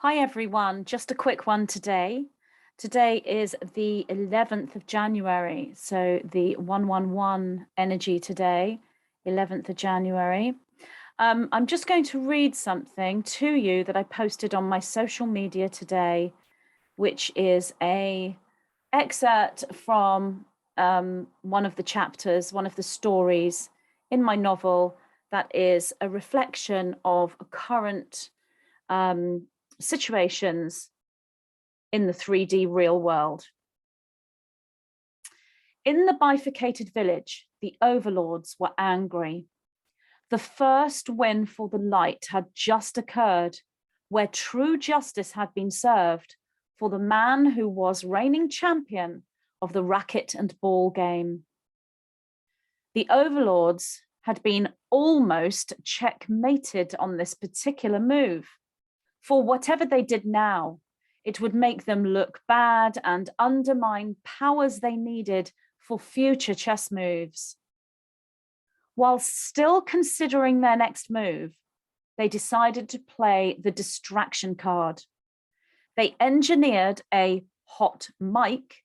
Hi everyone, just a quick one today. Today is the 11th of January, so the 111 energy today, 11th of January. I'm just going to read something to you that I posted on my social media today, which is a excerpt from one of the chapters, one of the stories in my novel that is a reflection of current situations in the 3D real world. In the bifurcated village, the overlords were angry. The first win for the light had just occurred, where true justice had been served for the man who was reigning champion of the racket and ball game. The overlords had been almost checkmated on this particular move. For whatever they did now, it would make them look bad and undermine powers they needed for future chess moves. While still considering their next move, they decided to play the distraction card. They engineered a hot mic,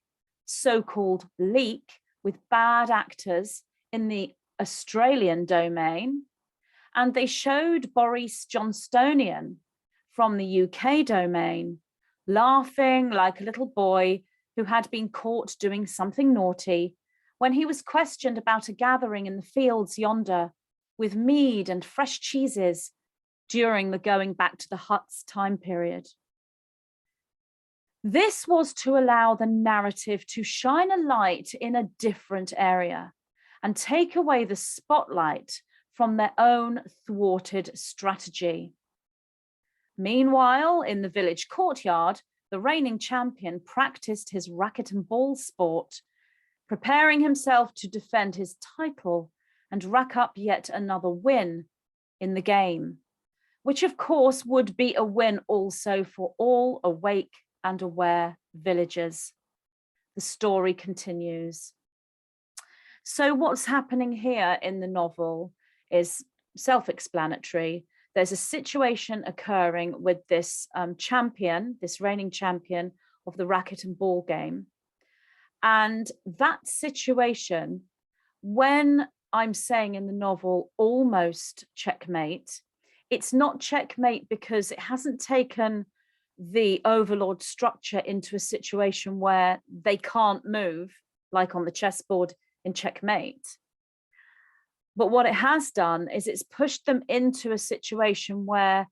so-called leak, with bad actors in the Australian domain, and they showed Boris Johnstonian from the UK domain, laughing like a little boy who had been caught doing something naughty when he was questioned about a gathering in the fields yonder with mead and fresh cheeses during the going back to the huts time period. This was to allow the narrative to shine a light in a different area and take away the spotlight from their own thwarted strategy. Meanwhile, in the village courtyard, the reigning champion practiced his racket and ball sport, preparing himself to defend his title and rack up yet another win in the game, which of course would be a win also for all awake and aware villagers. The story continues. So what's happening here in the novel is self-explanatory. There's a situation occurring with this champion, this reigning champion of the racket and ball game. And that situation, when I'm saying in the novel, almost checkmate, it's not checkmate because it hasn't taken the overlord structure into a situation where they can't move, like on the chessboard in checkmate. But what it has done is it's pushed them into a situation where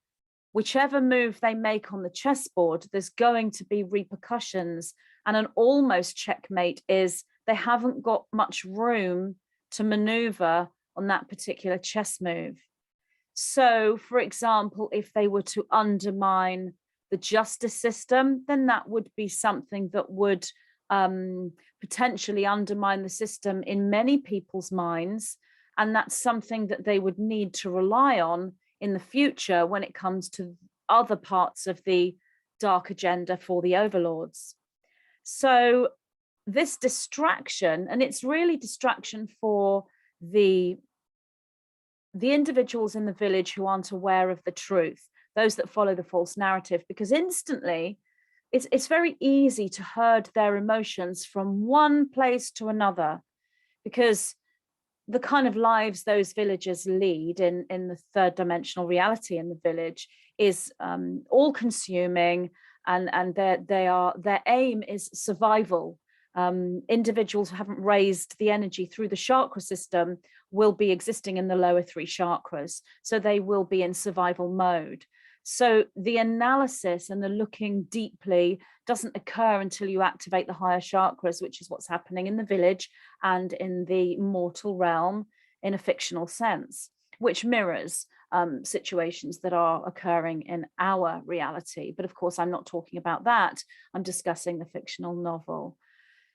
whichever move they make on the chessboard, there's going to be repercussions. And an almost checkmate is they haven't got much room to maneuver on that particular chess move. So, for example, if they were to undermine the justice system, then that would be something that would potentially undermine the system in many people's minds. And that's something that they would need to rely on in the future when it comes to other parts of the dark agenda for the overlords. So this distraction, and it's really distraction for the individuals in the village who aren't aware of the truth, those that follow the false narrative, because instantly it's very easy to herd their emotions from one place to another, because the kind of lives those villagers lead in the third dimensional reality in the village is all consuming, and their aim is survival. Individuals who haven't raised the energy through the chakra system will be existing in the lower three chakras, so they will be in survival mode. So the analysis and the looking deeply doesn't occur until you activate the higher chakras, which is what's happening in the village and in the mortal realm in a fictional sense, which mirrors situations that are occurring in our reality. But of course, I'm not talking about that. I'm discussing the fictional novel.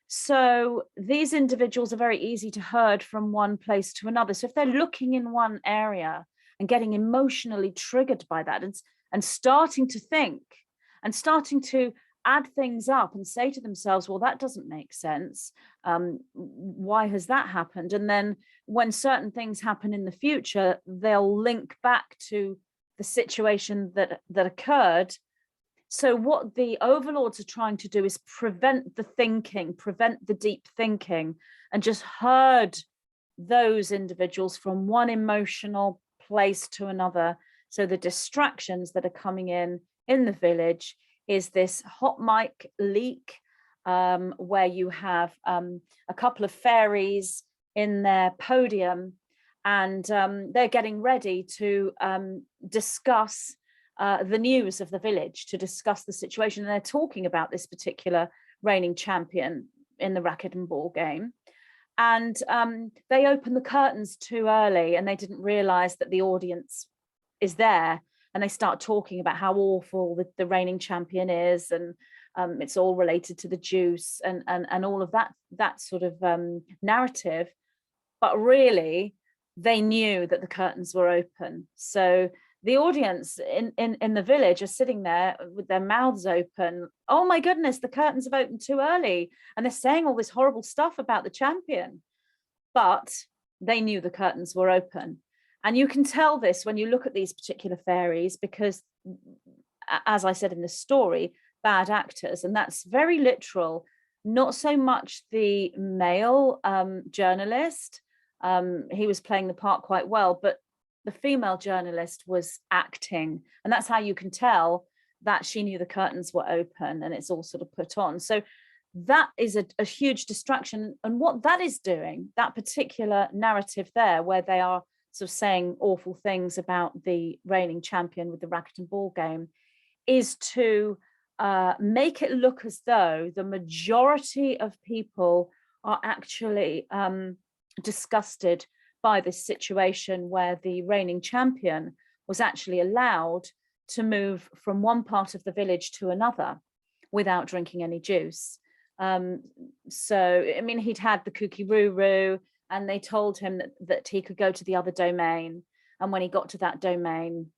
So these individuals are very easy to herd from one place to another. So if they're looking in one area and getting emotionally triggered by that and starting to think and starting to add things up and say to themselves, well, that doesn't make sense. Why has that happened? And then when certain things happen in the future, they'll link back to the situation that occurred So what the overlords are trying to do is prevent the thinking, prevent the deep thinking, and just herd those individuals from one emotional place to another. So the distractions that are coming in the village is this hot mic leak, where you have a couple of fairies in their podium, and they're getting ready to discuss the news of the village, to discuss the situation. And they're talking about this particular reigning champion in the racket and ball game. And they open the curtains too early, and they didn't realize that the audience is there. And they start talking about how awful the reigning champion is, and it's all related to the juice and all of that sort of narrative. But really, they knew that the curtains were open. So the audience in the village are sitting there with their mouths open. Oh my goodness, the curtains have opened too early. And they're saying all this horrible stuff about the champion. But they knew the curtains were open. And you can tell this when you look at these particular fairies, because, as I said in the story, bad actors, and that's very literal. Not so much the male journalist. He was playing the part quite well, but the female journalist was acting. And that's how you can tell that she knew the curtains were open, and it's all sort of put on. So that is a huge distraction. And what that is doing, that particular narrative there, where they are sort of saying awful things about the reigning champion with the racket and ball game, is to make it look as though the majority of people are actually disgusted by this situation, where the reigning champion was actually allowed to move from one part of the village to another without drinking any juice. So, I mean, he'd had the kooky-roo-roo, and they told him that he could go to the other domain. And when he got to that domain,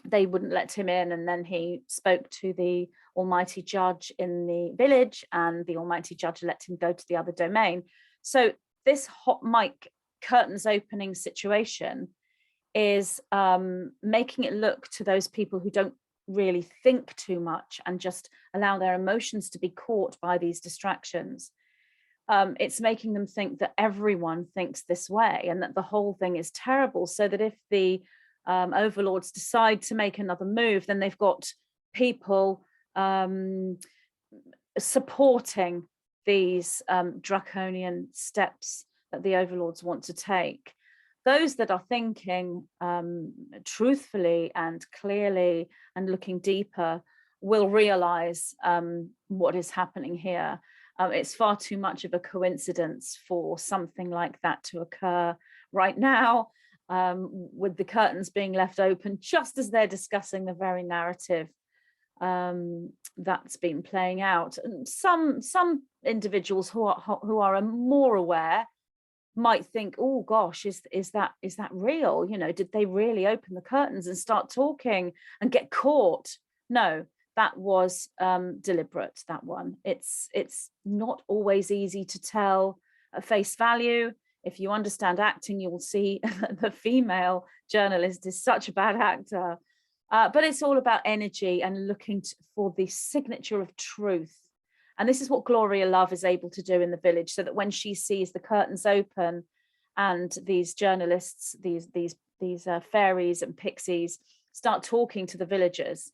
they wouldn't let him in. And then he spoke to the almighty judge in the village, and the almighty judge let him go to the other domain. So this hot mic curtains opening situation is making it look to those people who don't really think too much and just allow their emotions to be caught by these distractions. It's making them think that everyone thinks this way, and that the whole thing is terrible, so that if the overlords decide to make another move, then they've got people supporting these draconian steps that the overlords want to take. Those that are thinking truthfully and clearly and looking deeper will realize what is happening here. It's far too much of a coincidence for something like that to occur right now, with the curtains being left open just as they're discussing the very narrative that's been playing out. And some individuals who are more aware might think, oh gosh, is that real? You know, did they really open the curtains and start talking and get caught? No, that was deliberate, that one. It's not always easy to tell at face value. If you understand acting, you will see the female journalist is such a bad actor. But it's all about energy and looking for the signature of truth. And this is what Gloria Love is able to do in the village, so that when she sees the curtains open and these journalists, these fairies and pixies start talking to the villagers,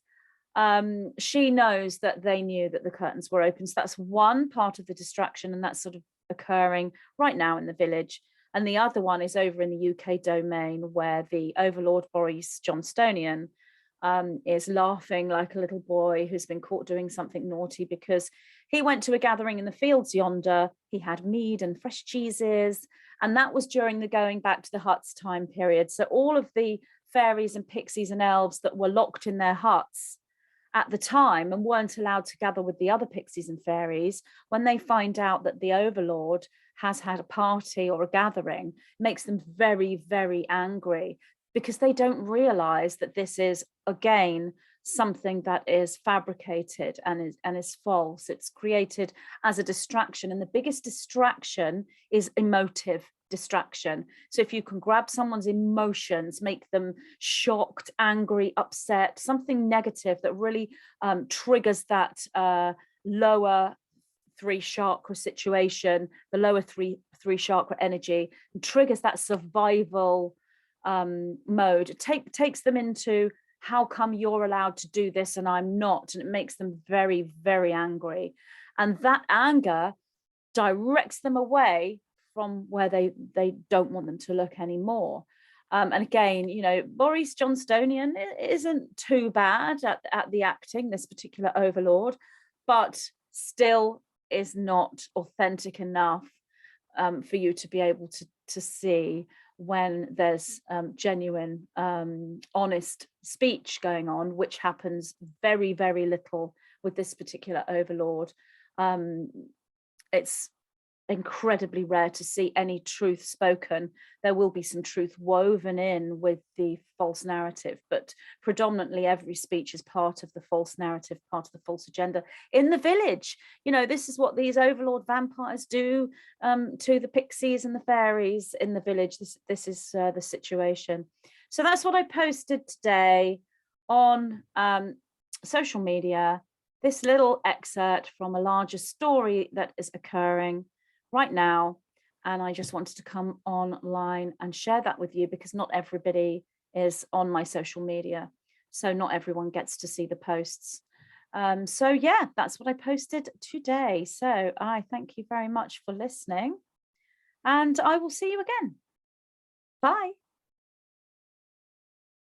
she knows that they knew that the curtains were open. So that's one part of the distraction, and that's sort of occurring right now in the village. And the other one is over in the UK domain, where the overlord Boris Johnstonian is laughing like a little boy who's been caught doing something naughty, because he went to a gathering in the fields yonder. He had mead and fresh cheeses, and that was during the going back to the huts time period. So all of the fairies and pixies and elves that were locked in their huts at the time and weren't allowed to gather with the other pixies and fairies, when they find out that the overlord has had a party or a gathering, makes them very, very angry, because they don't realize that this is, again, something that is fabricated and is false. It's created as a distraction, and the biggest distraction is emotive. distraction. So if you can grab someone's emotions, make them shocked, angry, upset, something negative that really triggers that lower 3 chakra situation, the lower three chakra energy, and triggers that survival mode. It takes them into, how come you're allowed to do this and I'm not? And it makes them very, very angry. And that anger directs them away from where they don't want them to look anymore. And again, you know, Boris Johnstonian isn't too bad at the acting, this particular overlord, but still is not authentic enough for you to be able to see when there's genuine, honest speech going on, which happens very, very little with this particular overlord. It's incredibly rare to see any truth spoken. There will be some truth woven in with the false narrative, but predominantly every speech is part of the false narrative, part of the false agenda. In the village, you know, this is what these overlord vampires do to the pixies and the fairies in the village. This is the situation. So that's what I posted today on social media, this little excerpt from a larger story that is occurring right now. And I just wanted to come online and share that with you, because not everybody is on my social media. So not everyone gets to see the posts. So yeah, that's what I posted today. So I thank you very much for listening, and I will see you again. Bye.